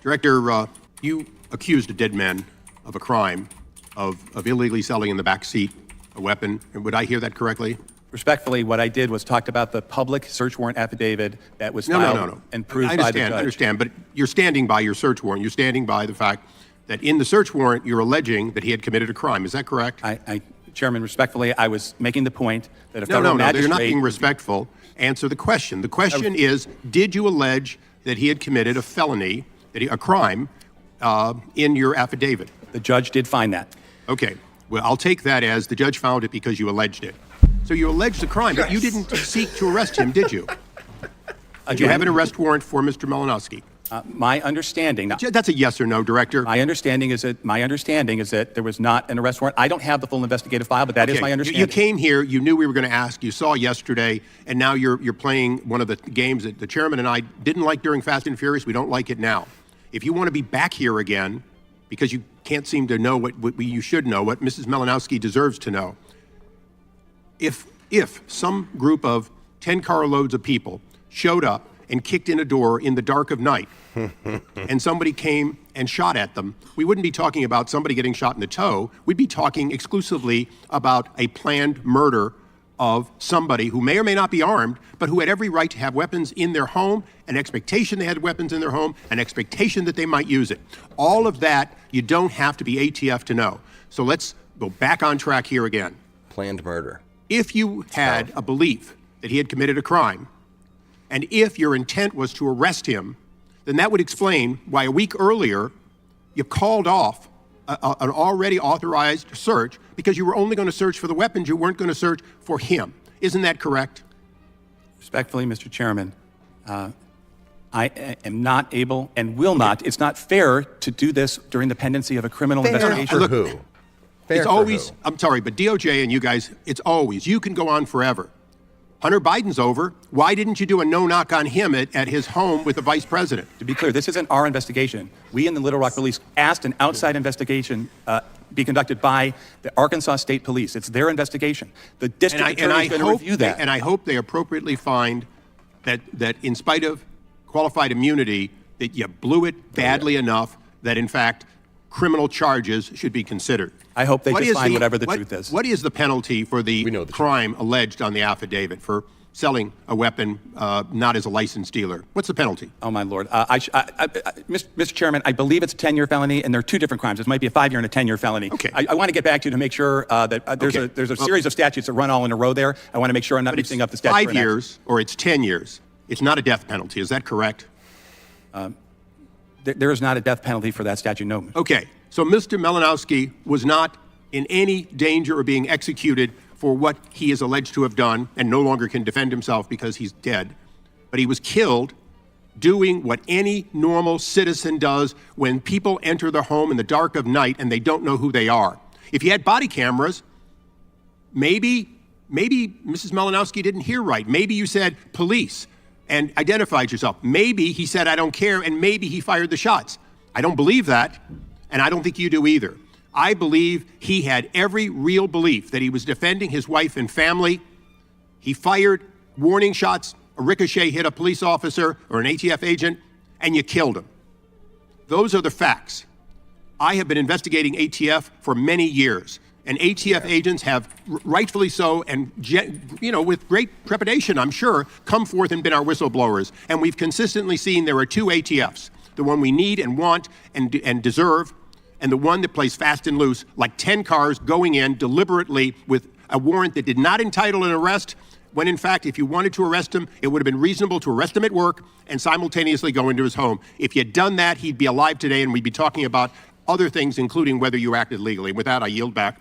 Director, you accused a dead man of a crime of illegally selling in the back seat a weapon. Would I hear that correctly? Respectfully, what I did was talked about the public search warrant affidavit that was filed and proved by the judge. I understand, but you're standing by your search warrant. You're standing by the fact that in the search warrant, you're alleging that he had committed a crime. Is that correct? Chairman, respectfully, I was making the point that a federal magistrate... No, you're not being respectful. Answer the question. The question is, did you allege that he had committed a felony, a crime, in your affidavit? The judge did find that. Okay. Well, I'll take that as the judge found it because you alleged it. So you alleged the crime, but you didn't seek to arrest him, did you? Did you have an arrest warrant for Mr. Malinowski? My understanding... That's a yes or no, Director. My understanding is that there was not an arrest warrant. I don't have the full investigative file, but that is my understanding. You came here, you knew we were going to ask, you saw yesterday, and now you're playing one of the games that the chairman and I didn't like during Fast and Furious. We don't like it now. If you want to be back here again, because you can't seem to know what you should know, what Mrs. Malinowski deserves to know, if some group of 10 carloads of people showed up and kicked in a door in the dark of night and somebody came and shot at them, we wouldn't be talking about somebody getting shot in the toe. We'd be talking exclusively about a planned murder of somebody who may or may not be armed, but who had every right to have weapons in their home, an expectation they had weapons in their home, an expectation that they might use it. All of that, you don't have to be ATF to know. So let's go back on track here again. Planned murder. If you had a belief that he had committed a crime, and if your intent was to arrest him, then that would explain why a week earlier you called off an already authorized search because you were only going to search for the weapons, you weren't going to search for him. Isn't that correct? Respectfully, Mr. Chairman, I am not able and will not. It's not fair to do this during the pendency of a criminal investigation. For who? It's always, I'm sorry, but DOJ and you guys, it's always, you can go on forever. Hunter Biden's over. Why didn't you do a no-knock on him at his home with the vice president? To be clear, this isn't our investigation. We in the Little Rock Police asked an outside investigation be conducted by the Arkansas State Police. It's their investigation. The district attorney is going to review that. And I hope they appropriately find that in spite of qualified immunity, that you blew it badly enough that, in fact, criminal charges should be considered. I hope they just find whatever the truth is. What is the penalty for the crime alleged on the affidavit for selling a weapon not as a licensed dealer? What's the penalty? Oh, my Lord. Mr. Chairman, I believe it's a 10-year felony, and there are two different crimes. It might be a 5-year and a 10-year felony. Okay. I want to get back to you to make sure that there's a series of statutes that run all in a row there. I want to make sure I'm not mixing up the statutes. 5 years or it's 10 years. It's not a death penalty. Is that correct? There is not a death penalty for that statute, no. Okay. So Mr. Malinowski was not in any danger of being executed for what he is alleged to have done and no longer can defend himself because he's dead. But he was killed doing what any normal citizen does when people enter their home in the dark of night and they don't know who they are. If you had body cameras, maybe Mrs. Malinowski didn't hear right. Maybe you said police and identified yourself. Maybe he said, I don't care, and maybe he fired the shots. I don't believe that, and I don't think you do either. I believe he had every real belief that he was defending his wife and family. He fired warning shots, a ricochet hit a police officer or an ATF agent, and you killed him. Those are the facts. I have been investigating ATF for many years, and ATF agents have, rightfully so, and with great trepidation, I'm sure, come forth and been our whistleblowers. And we've consistently seen there are two ATFs, the one we need and want and deserve, and the one that plays fast and loose, like 10 cars going in deliberately with a warrant that did not entitle an arrest, when in fact, if you wanted to arrest him, it would have been reasonable to arrest him at work and simultaneously go into his home. If you had done that, he'd be alive today, and we'd be talking about other things, including whether you acted legally. With that, I yield back.